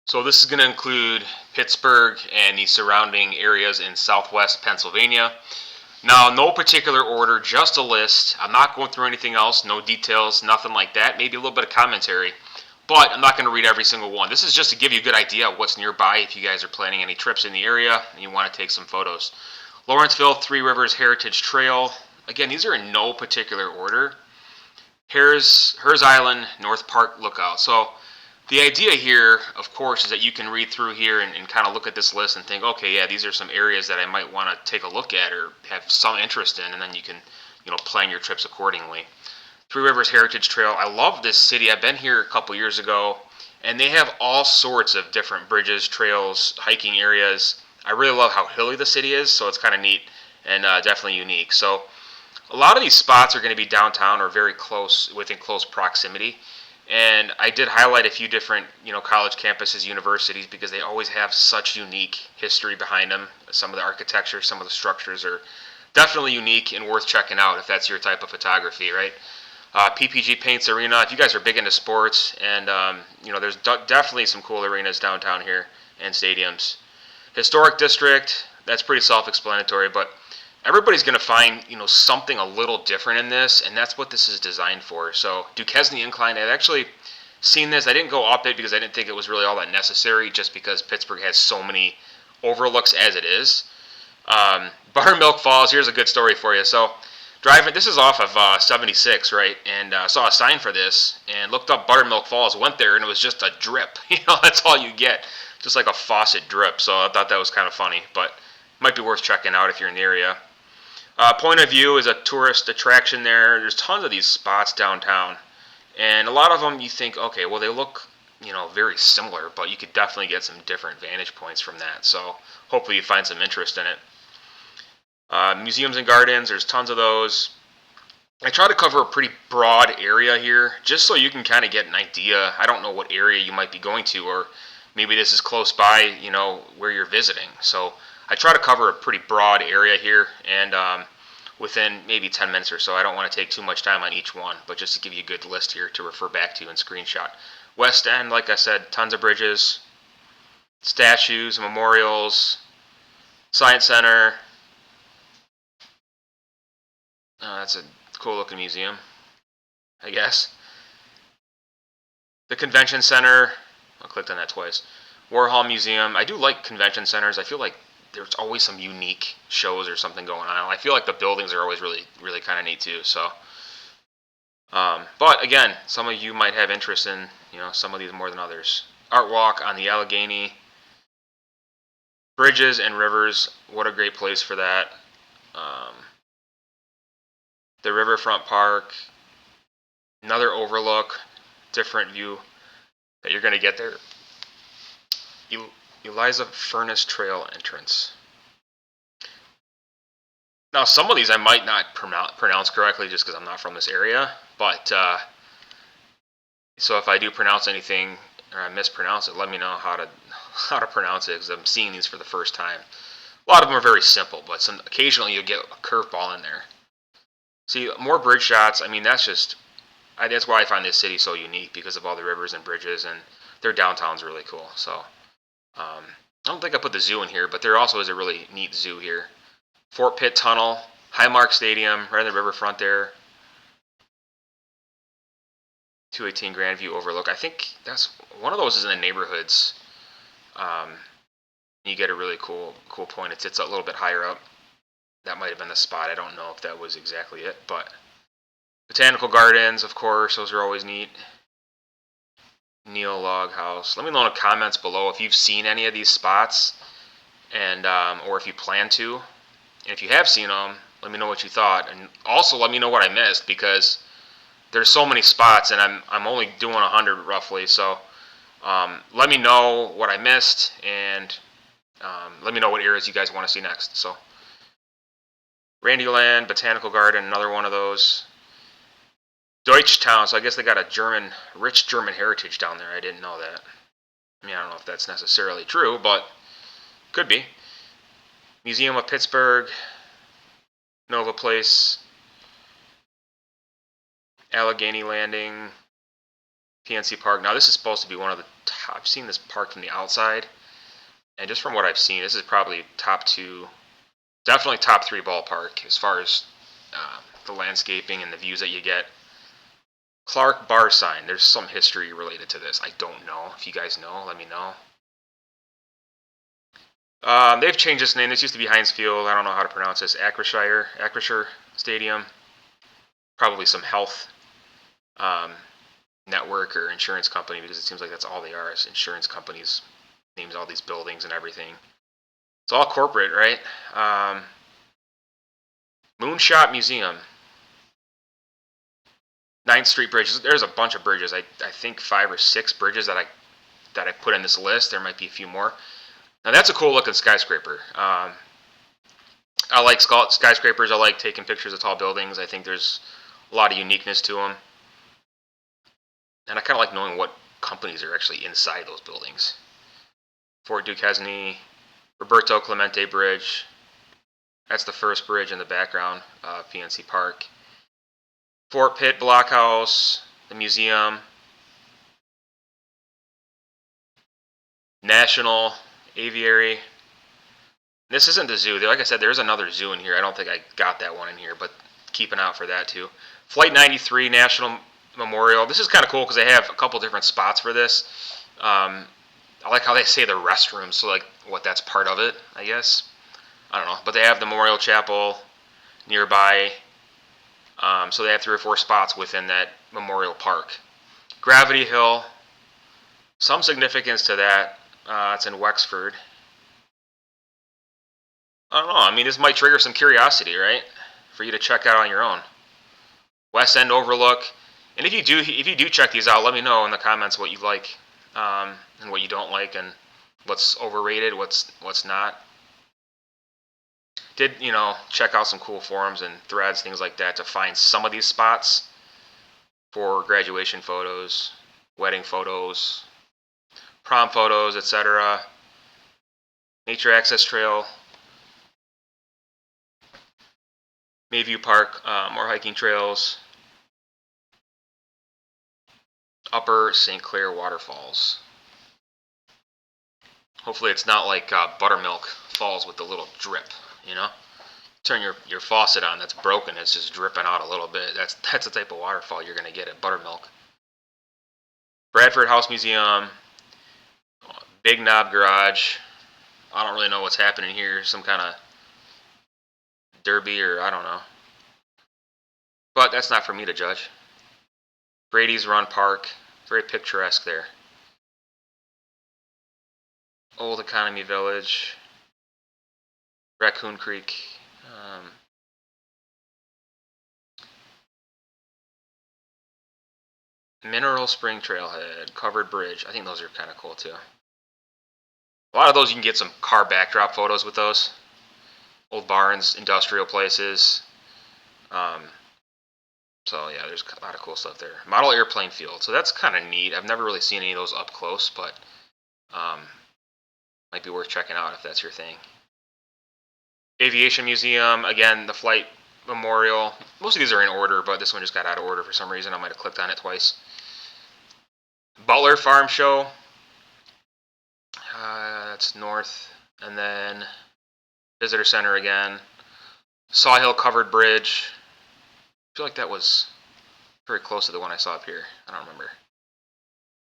So this is going to include Pittsburgh and the surrounding areas in southwest Pennsylvania. Now, no particular order, just a list. I'm not going through anything else, no details, nothing like that. Maybe a little bit of commentary, but I'm not going to read every single one. This is just to give you a good idea of what's nearby if you guys are planning any trips in the area and you want to take some photos. Lawrenceville, Three Rivers Heritage Trail. Again, these are in no particular order. Hares Island, North Park Lookout. So the idea here, of course, is that you can read through here and kind of look at this list and think, okay, yeah, these are some areas that I might want to take a look at or have some interest in, and then you can, plan your trips accordingly. Three Rivers Heritage Trail. I love this city. I've been here a couple years ago, and they have all sorts of different bridges, trails, hiking areas. I really love how hilly the city is, so it's kind of neat and definitely unique. So a lot of these spots are going to be downtown or very close, within close proximity. And I did highlight a few different, college campuses, universities, because they always have such unique history behind them. Some of the architecture, some of the structures are definitely unique and worth checking out if that's your type of photography, right? PPG Paints Arena. If you guys are big into sports, and there's definitely some cool arenas downtown here and stadiums. Historic District. That's pretty self-explanatory, but everybody's going to find something a little different in this, and that's what this is designed for. So Duquesne Incline, I've actually seen this. I didn't go up it because I didn't think it was really all that necessary, just because Pittsburgh has so many overlooks as it is. Buttermilk Falls, here's a good story for you. So driving, this is off of 76, right, and saw a sign for this and looked up Buttermilk Falls, went there, and it was just a drip. That's all you get, just like a faucet drip. So I thought that was kind of funny, but might be worth checking out if you're in the area. Point of View is a tourist attraction there. There's tons of these spots downtown. And a lot of them you think, okay, well, they look, very similar, but you could definitely get some different vantage points from that. So hopefully you find some interest in it. Museums and gardens, there's tons of those. I try to cover a pretty broad area here, just so you can kind of get an idea. I don't know what area you might be going to, or maybe this is close by, where you're visiting. So I try to cover a pretty broad area here, and within maybe 10 minutes or so. I don't want to take too much time on each one, but just to give you a good list here to refer back to and screenshot. West End, like I said, tons of bridges, statues, memorials, Science Center. That's a cool looking museum, I guess. The Convention Center, I clicked on that twice. Warhol Museum. I do like convention centers. I feel like there's always some unique shows or something going on. I feel like the buildings are always really, really kind of neat too. So, but again, some of you might have interest in, some of these more than others. Art Walk on the Allegheny. Bridges and rivers. What a great place for that. The Riverfront Park. Another overlook, different view that you're going to get there. Eliza Furnace Trail entrance. Now, some of these I might not pronounce correctly just because I'm not from this area, but so if I do pronounce anything or I mispronounce it, let me know how to pronounce it, because I'm seeing these for the first time. A lot of them are very simple, but occasionally you'll get a curveball in there. See, more bridge shots. I mean, that's why I find this city so unique, because of all the rivers and bridges, and their downtown's really cool. So I don't think I put the zoo in here, but there also is a really neat zoo here. Fort Pitt Tunnel, Highmark Stadium, right on the riverfront there. 218 Grandview Overlook. I think that's one of those is in the neighborhoods. You get a really cool point. It's a little bit higher up. That might have been the spot. I don't know if that was exactly it, but Botanical Gardens, of course, those are always neat. Neil Log House. Let me know in the comments below if you've seen any of these spots, and or if you plan to. And if you have seen them, let me know what you thought, and also let me know what I missed, because there's so many spots, and I'm only doing 100 roughly. So let me know what I missed, and let me know what areas you guys want to see next. So Randyland, Botanical Garden, another one of those. Deutschtown, so I guess they got a rich German heritage down there. I didn't know that. I mean, I don't know if that's necessarily true, but could be. Museum of Pittsburgh, Nova Place, Allegheny Landing, PNC Park. Now, this is supposed to be one of the I've seen this park from the outside, and just from what I've seen, this is probably top 2, definitely top 3 ballpark as far as the landscaping and the views that you get. Clark bar sign. There's some history related to this. I don't know. If you guys know, let me know. They've changed this name. This used to be Heinz Field. I don't know how to pronounce this. Acrisure Stadium. Probably some health network or insurance company, because it seems like that's all they are, is insurance companies. Names all these buildings and everything. It's all corporate, right? Moonshot Museum. 9th Street Bridge. There's a bunch of bridges. I think 5 or 6 bridges that I put in this list. There might be a few more. Now that's a cool looking skyscraper. I like skyscrapers. I like taking pictures of tall buildings. I think there's a lot of uniqueness to them. And I kind of like knowing what companies are actually inside those buildings. Fort Duquesne, Roberto Clemente Bridge. That's the first bridge in the background of PNC Park. Fort Pitt Blockhouse, the museum. National Aviary. This isn't the zoo. Like I said, there's another zoo in here. I don't think I got that one in here, but keep an eye out for that too. Flight 93 National Memorial. This is kind of cool because they have a couple different spots for this. I like how they say the restrooms, so like what that's part of it, I guess. I don't know, but they have the Memorial Chapel nearby. So they have 3 or 4 spots within that memorial park. Gravity Hill. Some significance to that. It's in Wexford. I don't know. I mean, this might trigger some curiosity, right? For you to check out on your own. West End Overlook. And if you do check these out, let me know in the comments what you like and what you don't like, and what's overrated, what's not. Did check out some cool forums and threads, things like that, to find some of these spots for graduation photos, wedding photos, prom photos, etc. Nature Access Trail, Mayview Park, more hiking trails, Upper St. Clair Waterfalls. Hopefully it's not like Buttermilk Falls with the little drip, Turn your faucet on that's broken, it's just dripping out a little bit. That's the type of waterfall you're going to get at Buttermilk. Bradford House Museum, Big Knob Garage. I don't really know what's happening here. Some kind of derby, or I don't know. But that's not for me to judge. Brady's Run Park. Very picturesque there. Old Economy Village. Raccoon Creek. Mineral Spring Trailhead. Covered Bridge. I think those are kind of cool too. A lot of those you can get some car backdrop photos with those. Old barns, industrial places. So yeah, there's a lot of cool stuff there. Model airplane field. So that's kind of neat. I've never really seen any of those up close, but might be worth checking out if that's your thing. Aviation Museum. Again, the Flight Memorial. Most of these are in order, but this one just got out of order for some reason. I might have clicked on it twice. Butler Farm Show. That's north. And then Visitor Center again. Sawhill Covered Bridge. I feel like that was very close to the one I saw up here. I don't remember.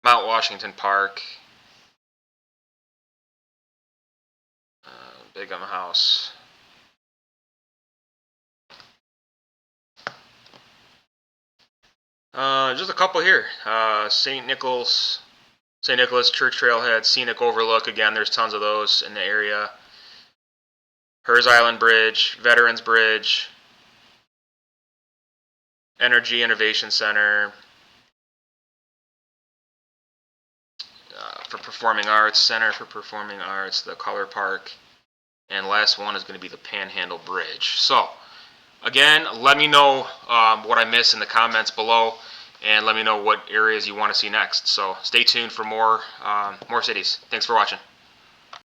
Mount Washington Park. Big House. Just a couple here. St. Nicholas Church Trailhead, Scenic Overlook. Again, there's tons of those in the area. Hers Island Bridge, Veterans Bridge, Energy Innovation Center, for Performing Arts, Center for Performing Arts, the Color Park, and last one is going to be the Panhandle Bridge. So, again, let me know what I missed in the comments below, and let me know what areas you want to see next. So, stay tuned for more cities. Thanks for watching.